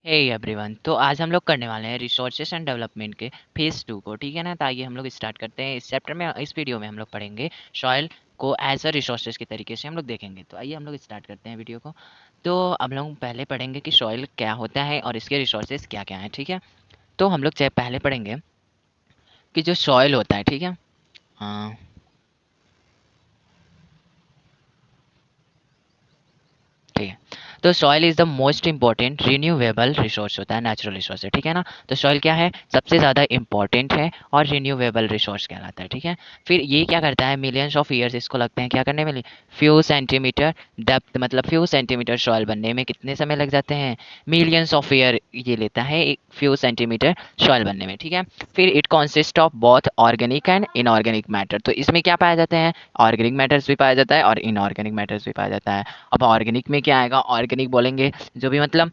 Hey everyone, तो आज हम लोग करने वाले हैं रिसोर्सेज एंड डेवलपमेंट के फेज़ 2 को। ठीक है ना। तो आइए हम लोग स्टार्ट करते हैं। इस चैप्टर में, इस वीडियो में हम लोग पढ़ेंगे सॉइल को एज अ रिसोर्सेज के तरीके से हम लोग देखेंगे। तो आइए हम लोग स्टार्ट करते हैं वीडियो को। तो हम लोग पहले पढ़ेंगे कि सॉइल क्या होता है और इसके रिसोर्सेज क्या क्या हैं। ठीक है। तो हम लोग चाहे पहले पढ़ेंगे कि जो सॉइल होता है, ठीक है। हाँ, ठीक है। तो soil is the most important renewable resource होता है, नेचुरल रिसोर्स है। ठीक है ना। तो सॉइल क्या है, सबसे ज़्यादा इंपॉर्टेंट है और रिन्यूएबल रिसोर्स कहलाता है। ठीक है। फिर ये क्या करता है, मिलियंस ऑफ ईयर्स इसको लगते हैं क्या करने में, फ्यू सेंटीमीटर डेप्थ, मतलब फ्यू सेंटीमीटर सॉइल बनने में कितने समय लग जाते हैं, मिलियंस ऑफ ईयर ये लेता है एक फ्यू सेंटीमीटर सॉइल बनने में। ठीक है। फिर it consist of both organic and inorganic matter. तो इसमें क्या पाया जाता है, ऑर्गेनिक मैटर्स भी पाया जाता है और इनऑर्गेनिक मैटर्स भी पाया जाता है। अब ऑर्गेनिक में क्या आएगा, ऑर्गेनिक बोलेंगे जो भी मतलब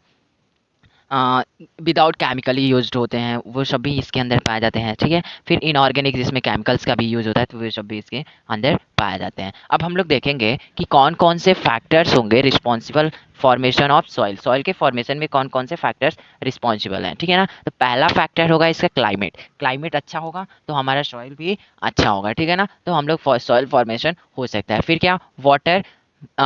विदाउट केमिकली यूज्ड होते हैं, वो सब भी इसके अंदर पाए जाते हैं। ठीक है। फिर इनऑर्गेनिक जिसमें केमिकल्स का भी यूज़ होता है, तो वो सब भी इसके अंदर पाए जाते हैं। अब हम लोग देखेंगे कि कौन कौन से फैक्टर्स होंगे responsible formation of soil. Soil के फॉर्मेशन में कौन कौन से फैक्टर्स रिस्पॉन्सिबल हैं। ठीक है ना। तो पहला फैक्टर होगा इसका क्लाइमेट। क्लाइमेट अच्छा होगा तो हमारा सॉइल भी अच्छा होगा। ठीक है ना। तो हम लोग सॉइल फॉर्मेशन हो सकता है। फिर क्या, वाटर,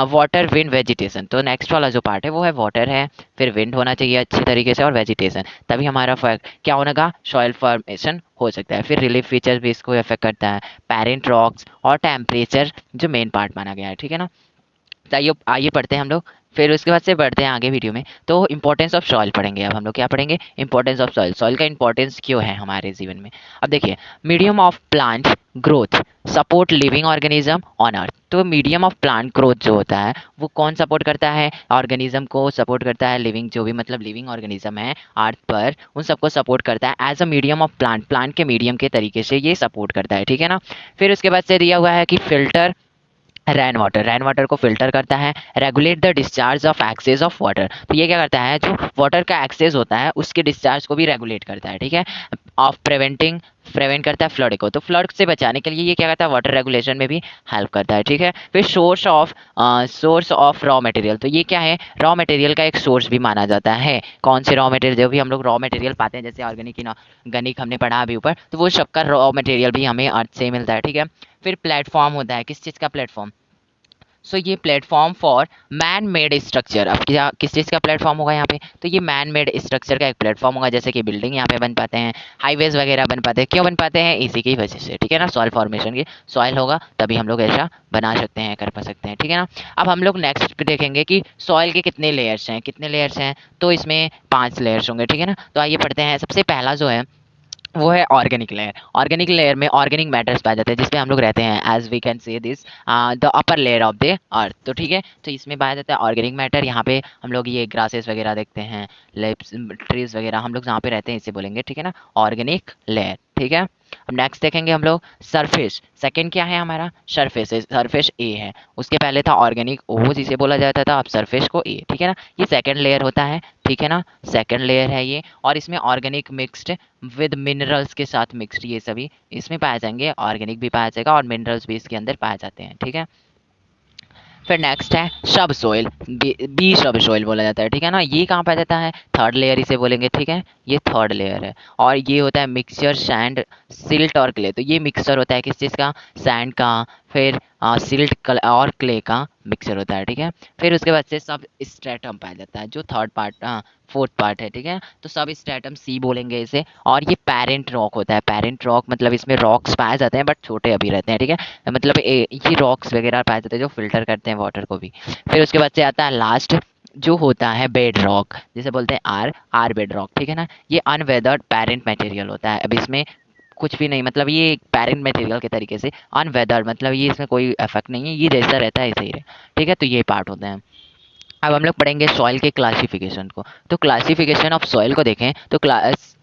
वाटर विंड वेजिटेशन। तो नेक्स्ट वाला जो पार्ट है वो है वाटर है, फिर विंड होना चाहिए अच्छी तरीके से और वेजिटेशन, तभी हमारा क्या होने का, सॉइल फॉर्मेशन हो सकता है। फिर रिलीफ फीचर्स भी इसको इफेक्ट करता है, पेरेंट रॉक्स और टेम्परेचर जो मेन पार्ट माना गया है। ठीक है ना। तो आइए आइए पढ़ते हैं हम लोग, फिर उसके बाद से बढ़ते हैं आगे वीडियो में। तो इंपॉर्टेंस ऑफ सॉइल पढ़ेंगे। अब हम लोग क्या पढ़ेंगे, इंपॉर्टेंस ऑफ सॉइल। सॉइल का इंपॉर्टेंस क्यों है हमारे जीवन में। अब देखिए, medium of plant growth, support living organism on earth. तो मीडियम ऑफ प्लांट ग्रोथ जो होता है वो कौन सपोर्ट करता है, ऑर्गेनिज्म को सपोर्ट करता है, लिविंग जो भी मतलब लिविंग ऑर्गेनिज्म है अर्थ पर उन सबको सपोर्ट करता है as a medium of plant. Plant के मीडियम के तरीके से ये सपोर्ट करता है। ठीक है ना। फिर उसके बाद से दिया हुआ है कि filter rain water, rain water को फिल्टर करता है, regulate the discharge of excess of water. तो ये क्या करता है, जो वाटर का एक्सेस होता है उसके डिस्चार्ज को भी रेगुलेट करता है। ठीक है। ऑफ प्रिवेंटिंग, प्रिवेंट करता है फ्लड को, तो फ्लड से बचाने के लिए ये क्या करता है, वाटर रेगुलेशन में भी हेल्प करता है। ठीक है। फिर सोर्स ऑफ रॉ मटेरियल। तो ये क्या है, रॉ मटेरियल का एक सोर्स भी माना जाता है। कौन से रॉ मटेरियल, जो भी हम लोग रॉ मटेरियल पाते हैं जैसे ऑर्गेनिक इनऑर्गेनिक हमने पढ़ा अभी ऊपर, तो वो सबका रॉ मटेरियल भी हमें अर्थ से मिलता है। ठीक है। फिर प्लेटफॉर्म होता है, किस चीज़ का प्लेटफॉर्म, सो ये platform for man made structure. अब क्या किस चीज़ का प्लेटफॉर्म होगा यहाँ पे, तो ये मैन मेड स्ट्रक्चर का एक प्लेटफॉर्म होगा, जैसे कि बिल्डिंग यहाँ पे बन पाते हैं, हाईवेज वगैरह बन पाते हैं। क्यों बन पाते हैं, इसी की वजह से। ठीक है ना। सॉइल फॉर्मेशन की, सॉइल होगा तभी हम लोग ऐसा बना सकते हैं, कर पा सकते हैं। ठीक है ना। अब हम लोग नेक्स्ट देखेंगे कि सॉइल के कितने लेयर्स हैं, कितने लेयर्स हैं, तो इसमें 5 लेयर्स होंगे। ठीक है ना। तो आइए पढ़ते हैं। सबसे पहला जो है वो है ऑर्गेनिक लेयर। ऑर्गेनिक लेयर में ऑर्गेनिक मैटर्स पाए जाते हैं जिसपे हम लोग रहते हैं, as we can say this the upper layer of the earth. तो ठीक है, तो इसमें पाया जाता है ऑर्गेनिक मैटर। यहाँ पे हम लोग ये ग्रासेस वगैरह देखते हैं, लिप्स, ट्रीज वगैरह, हम लोग जहाँ पे रहते हैं इसे बोलेंगे। ठीक है ना, ऑर्गेनिक लेयर। ठीक है। अब नेक्स्ट देखेंगे हम लोग सरफेस। सेकंड क्या है हमारा, सरफेस है, सरफेस ए है। उसके पहले था ऑर्गेनिक ओ जिसे बोला जाता था, अब सरफेस को ए। ठीक है ना। ये सेकंड लेयर होता है। ठीक है ना, सेकंड लेयर है ये, और इसमें ऑर्गेनिक मिक्स्ड विद मिनरल्स के साथ मिक्स्ड ये सभी इसमें पाए जाएंगे, ऑर्गेनिक भी पाया जाएगा और मिनरल्स भी इसके अंदर पाए जाते हैं। ठीक है। फिर नेक्स्ट है सब सोइल, बी सब सोइल बोला जाता है। ठीक है ना, ये कहाँ पाया जाता है, थर्ड लेयर इसे बोलेंगे। ठीक है, ये थर्ड लेयर है, और ये होता है मिक्सचर सैंड सिल्ट और क्ले। तो ये मिक्सचर होता है किस चीज़ का, सैंड का, फिर सिल्ट और क्ले का मिक्सचर होता है। ठीक है। फिर उसके बाद से सब स्ट्रेटम पाया जाता है, जो थर्ड पार्ट, फोर्थ पार्ट है। ठीक है। तो सब स्ट्रेटम सी बोलेंगे इसे, और ये पेरेंट रॉक होता है। पेरेंट रॉक मतलब इसमें रॉक्स पाए जाते हैं बट छोटे अभी रहते हैं। ठीक है। मतलब ये रॉक्स वगैरह पाए जाते हैं जो फिल्टर करते हैं वाटर को भी। फिर उसके बाद से आता है लास्ट, जो होता है बेड रॉक, जिसे बोलते हैं आर आर बेड रॉक। ठीक है ना, ये अनवेदर्ड पेरेंट मटेरियल होता है। अब इसमें कुछ भी नहीं, मतलब ये एक पेरेंट मटेरियल के तरीके से, अनवेदर्ड मतलब ये इसमें कोई इफेक्ट नहीं है, ये जैसा रहता है ऐसे ही रहे। ठीक है, तो ये पार्ट होते हैं। अब हम लोग पढ़ेंगे सॉइल के क्लासिफिकेशन को। तो क्लासिफिकेशन ऑफ सॉइल को देखें तो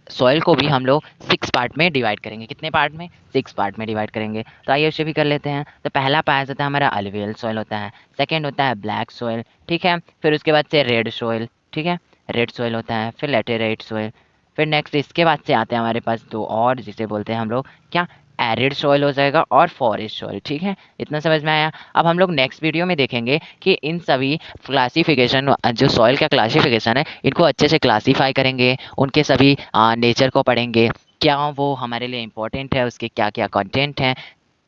सॉइल को भी हम लोग 6 पार्ट में डिवाइड करेंगे। कितने पार्ट में, 6 पार्ट में डिवाइड करेंगे। तो आइए उसे भी कर लेते हैं। तो पहला पाया जाता है हमारा अलवियल सॉइल होता है, सेकंड होता है ब्लैक सॉइल। ठीक है। फिर उसके बाद से रेड सॉइल। ठीक है, रेड सॉइल होता है। फिर लेटेराइट सॉइल। फिर नेक्स्ट इसके बाद से आते हैं हमारे पास दो और, जिसे बोलते हैं हम लोग क्या, एरिड सॉइल हो जाएगा और फॉरेस्ट सॉइल। ठीक है, इतना समझ में आया। अब हम लोग नेक्स्ट वीडियो में देखेंगे कि इन सभी क्लासिफिकेशन, जो सॉइल का क्लासिफिकेशन है, इनको अच्छे से क्लासीफाई करेंगे, उनके सभी नेचर को पढ़ेंगे, क्या वो हमारे लिए इम्पोर्टेंट है, उसके क्या क्या कंटेंट हैं।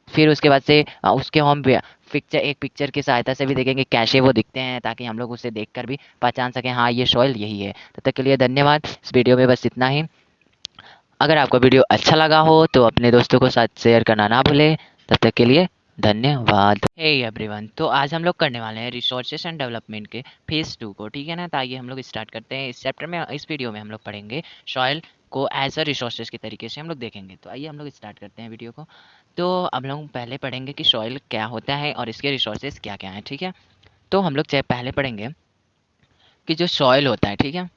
फिर उसके बाद से उसके हम एक पिक्चर की सहायता से भी देखेंगे कैसे वो दिखते हैं, ताकि हम लोग उसे देखकर भी पहचान सकें हाँ ये सॉइल यही है। तब तक के लिए धन्यवाद। इस वीडियो में बस इतना ही। अगर आपको वीडियो अच्छा लगा हो तो अपने दोस्तों को साथ शेयर करना ना भूलें। तब तक के लिए धन्यवाद। हे एवरीवन, तो आज हम लोग करने वाले हैं रिसोर्सेस एंड डेवलपमेंट के फेज 2 को। ठीक है ना, तो आइए हम लोग स्टार्ट करते हैं। इस चैप्टर में, इस वीडियो में हम लोग पढ़ेंगे सॉइल को एज अ रिसोर्सेज के तरीके से हम लोग देखेंगे। तो आइए हम लोग स्टार्ट करते हैं वीडियो को। तो अब लोग पहले पढ़ेंगे कि सॉइल क्या होता है और इसके रिसोर्सेज क्या क्या हैं। ठीक है, तो हम लोग चाहे पहले पढ़ेंगे कि जो सॉइल होता है, ठीक है,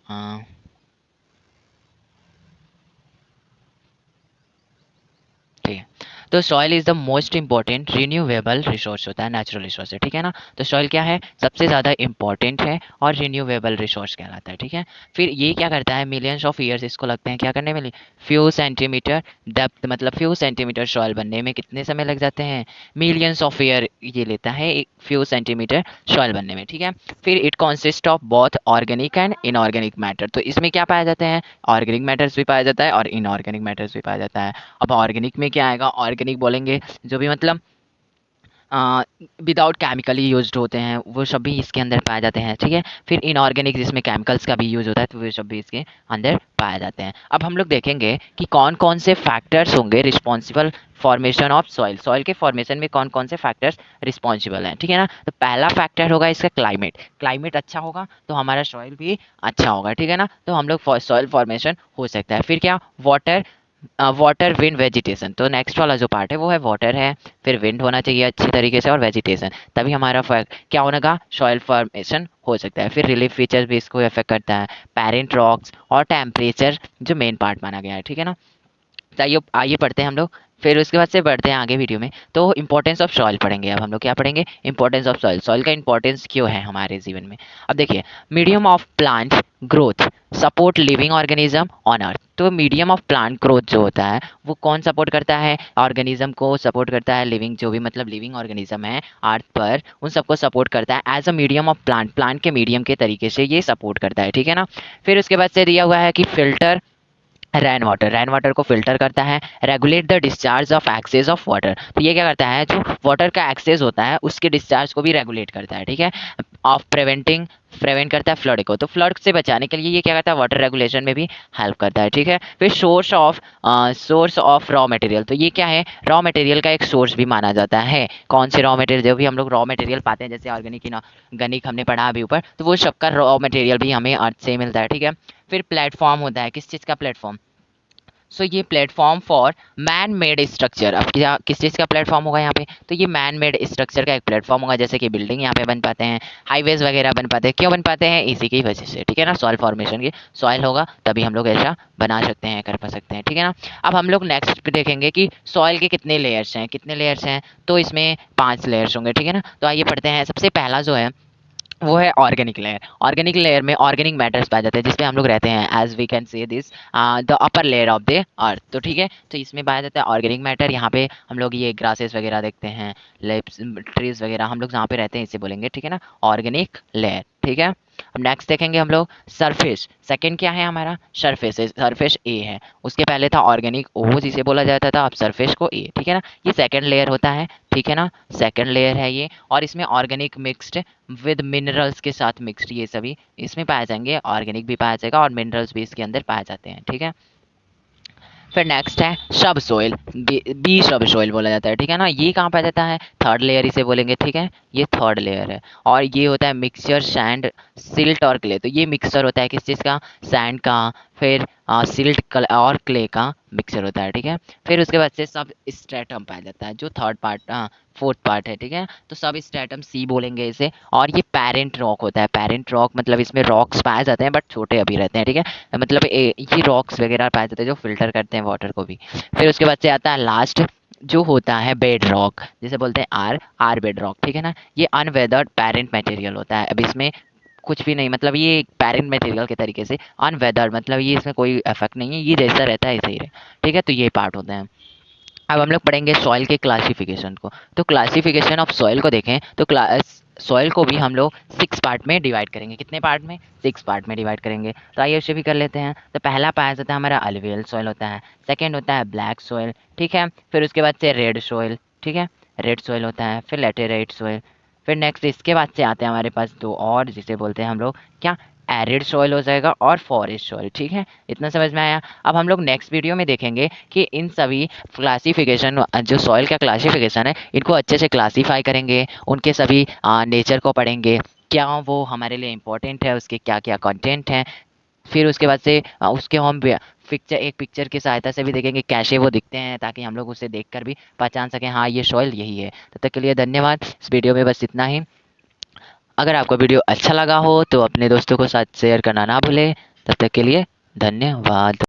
हाँ, ठीक है। तो soil is the most important renewable resource होता है, नेचुरल रिसोर्स है। ठीक है ना, तो सॉइल क्या है, सबसे ज़्यादा इंपॉर्टेंट है और रिन्यूएबल रिसोर्स कहलाता है। ठीक है, फिर ये क्या करता है, मिलियंस ऑफ ईयर्स इसको लगते हैं क्या करने में, फ्यू सेंटीमीटर डेप्थ, मतलब फ्यू सेंटीमीटर सॉइल बनने में कितने समय लग जाते हैं, मिलियंस ऑफ ईयर ये लेता है एक फ्यू सेंटीमीटर सॉइल बनने में। ठीक है, फिर it consist of both organic and inorganic matter. तो इसमें क्या पाया जाता है, ऑर्गेनिक मैटर्स भी पाया जाता है और इनऑर्गेनिक मैटर्स भी पाया जाता है। अब ऑर्गेनिक में क्या आएगा, ऑर्गेनिक बोलेंगे जो भी मतलब विदाउट केमिकली यूज्ड होते हैं, वो सब भी इसके अंदर पाए जाते हैं। ठीक है, फिर इनऑर्गेनिक जिसमें केमिकल्स का भी यूज़ होता है, तो वो सब भी इसके अंदर पाए जाते हैं। अब हम लोग देखेंगे कि कौन कौन से फैक्टर्स होंगे responsible formation of soil. Soil के फॉर्मेशन में कौन कौन से फैक्टर्स रिस्पॉन्सिबल हैं। ठीक है ना, तो पहला फैक्टर होगा इसका क्लाइमेट। क्लाइमेट अच्छा होगा तो हमारा सॉइल भी अच्छा होगा। ठीक है ना, तो हम लोग सॉइल फॉर्मेशन हो सकता है। फिर क्या, वाटर, वाटर, विंड, वेजिटेशन। तो नेक्स्ट वाला जो पार्ट है वो है वाटर है, फिर विंड होना चाहिए अच्छी तरीके से और वेजिटेशन, तभी हमारा क्या होगा, सॉइल फॉर्मेशन हो सकता है। फिर रिलीफ फीचर भी इसको इफेक्ट करता है, पेरेंट रॉक्स और टेम्परेचर जो मेन पार्ट माना गया है। ठीक है ना, तो आइए आइए पढ़ते हैं हम लोग, फिर उसके बाद से बढ़ते हैं आगे वीडियो में। तो इंपॉर्टेंस ऑफ सॉइल पढ़ेंगे। अब हम लोग क्या पढ़ेंगे, इंपॉर्टेंस ऑफ सॉइल। सॉइल का इंपॉर्टेंस क्यों है हमारे जीवन में। अब देखिए, medium of plant growth, support living organism on earth. तो मीडियम ऑफ प्लांट ग्रोथ जो होता है वो कौन सपोर्ट करता है, ऑर्गेनिज्म को सपोर्ट करता है, लिविंग जो भी मतलब लिविंग ऑर्गेनिज्म है अर्थ पर, उन सबको सपोर्ट करता है as a medium of plant. Plant के मीडियम के तरीके से ये सपोर्ट करता है। ठीक है ना, फिर उसके बाद से दिया हुआ है कि filter rain water, rain water को फिल्टर करता है, regulate the discharge of excess of water. तो ये क्या करता है, जो वाटर का एक्सेस होता है उसके डिस्चार्ज को भी रेगुलेट करता है। ठीक है, ऑफ प्रिवेंटिंग, प्रिवेंट करता है फ्लड को, तो फ्लड से बचाने के लिए ये क्या करता है, वाटर रेगुलेशन में भी हेल्प करता है। ठीक है, फिर सोर्स ऑफ रॉ मटेरियल। तो ये क्या है, रॉ मटेरियल का एक सोर्स भी माना जाता है। कौन से रॉ मटेरियल, जो भी हम लोग रॉ मटेरियल पाते हैं, जैसे ऑर्गेनिक इनऑर्गेनिक हमने पढ़ा अभी ऊपर, तो वो सबका रॉ मटेरियल भी हमें अर्थ से मिलता है। ठीक है, फिर प्लेटफॉर्म होता है, किस चीज़ का प्लेटफॉर्म, सो ये platform for man made structure. अब क्या किस चीज़ का प्लेटफॉर्म होगा यहाँ पे, तो ये मैन मेड स्ट्रक्चर का एक प्लेटफॉर्म होगा, जैसे कि बिल्डिंग यहाँ पे बन पाते हैं, हाईवेज वगैरह बन पाते हैं। क्यों बन पाते हैं, इसी की वजह से। ठीक है ना, सॉइल फॉर्मेशन की, सॉइल होगा तभी हम लोग ऐसा बना सकते हैं, कर पा सकते हैं। ठीक है ना, अब हम लोग नेक्स्ट पे देखेंगे कि सॉइल के कितने लेयर्स हैं, कितने लेयर्स हैं, तो इसमें 5 लेयर्स होंगे। ठीक है ना, तो आइए पढ़ते हैं। सबसे पहला जो है वो है ऑर्गेनिक लेयर। ऑर्गेनिक लेयर में ऑर्गेनिक मैटर्स पाए जाते हैं जिसपे हम लोग रहते हैं, as we can say this the upper layer of the earth. तो ठीक है, तो इसमें पाया जाता है ऑर्गेनिक मैटर। यहाँ पे हम लोग ये ग्रासेस वगैरह देखते हैं, लिप्स, ट्रीज वगैरह, हम लोग जहाँ पे रहते हैं इसे बोलेंगे। ठीक है ना, ऑर्गेनिक लेयर। ठीक है, अब नेक्स्ट देखेंगे हम लोग सरफेस। सेकंड क्या है हमारा, सरफेस है, सरफेस ए है। उसके पहले था ऑर्गेनिक ओ जिसे बोला जाता था, अब सरफेस को ए। ठीक है ना, ये सेकंड लेयर होता है। ठीक है ना, सेकंड लेयर है ये, और इसमें ऑर्गेनिक मिक्स्ड विद मिनरल्स के साथ मिक्स्ड ये सभी इसमें पाए जाएंगे, ऑर्गेनिक भी पाया जाएगा और मिनरल्स भी इसके अंदर पाए जाते हैं। ठीक है, फिर नेक्स्ट है सब सोइल, बी सब सोइल बोला जाता है। ठीक है ना, ये कहाँ पाया जाता है, थर्ड लेयर इसे बोलेंगे। ठीक है, ये थर्ड लेयर है, और ये होता है मिक्सचर सैंड, सिल्ट और क्ले। तो ये मिक्सचर होता है किस चीज़ का, सैंड का, फिर सिल्ट और क्ले का मिक्सचर होता है। ठीक है, फिर उसके बाद से सब स्ट्रेटम पाया जाता है, जो थर्ड पार्ट, फोर्थ पार्ट है। ठीक है, तो सब स्ट्रेटम सी बोलेंगे इसे, और ये पेरेंट रॉक होता है। पेरेंट रॉक मतलब इसमें रॉक्स पाए जाते हैं बट छोटे अभी रहते हैं। ठीक है, मतलब ये रॉक्स वगैरह पाए जाते हैं जो फिल्टर करते हैं वाटर को भी। फिर उसके बाद से आता है लास्ट जो होता है बेड रॉक, जिसे बोलते हैं आर बेड रॉक। ठीक है ना, ये अनवेदर्ड पेरेंट मटेरियल होता है। अब इसमें कुछ भी नहीं, मतलब ये पेरेंट मटेरियल के तरीके से, अनवेदर्ड मतलब ये इसमें कोई इफेक्ट नहीं है, ये जैसा रहता है ऐसे ही रहे। ठीक है, तो ये पार्ट होते हैं। अब हम लोग पढ़ेंगे सॉइल के क्लासिफिकेशन को। तो क्लासिफिकेशन ऑफ सॉइल को देखें तो सॉइल को भी हम लोग 6 पार्ट में डिवाइड करेंगे। कितने पार्ट में? 6 पार्ट में डिवाइड करेंगे। तो आइए उसे भी कर लेते हैं। तो पहला पाया जाता है हमारा अलुवियल सॉइल होता है, सेकंड होता है ब्लैक सॉइल, ठीक है। फिर उसके बाद से रेड सॉइल, ठीक है, रेड सॉइल होता है। फिर लैटेराइट सॉइल। फिर नेक्स्ट इसके बाद से आते हैं हमारे पास दो और, जिसे बोलते हैं हम लोग क्या, एरिड सॉइल हो जाएगा और फॉरेस्ट सॉइल, ठीक है। इतना समझ में आया? अब हम लोग नेक्स्ट वीडियो में देखेंगे कि इन सभी क्लासिफिकेशन, जो सॉइल का क्लासिफिकेशन है, इनको अच्छे से क्लासीफाई करेंगे, उनके सभी नेचर को पढ़ेंगे, क्या वो हमारे लिए इम्पोर्टेंट है, उसके क्या क्या कंटेंट हैं। फिर उसके बाद से उसके हम पिक्चर, एक पिक्चर की सहायता से भी देखेंगे कैसे वो दिखते हैं, ताकि हम लोग उसे देखकर भी पहचान सकें हाँ ये सॉइल यही है। तब तक के लिए धन्यवाद। इस वीडियो में बस इतना ही। अगर आपको वीडियो अच्छा लगा हो तो अपने दोस्तों को साथ शेयर करना ना भूलें। तब तक के लिए धन्यवाद।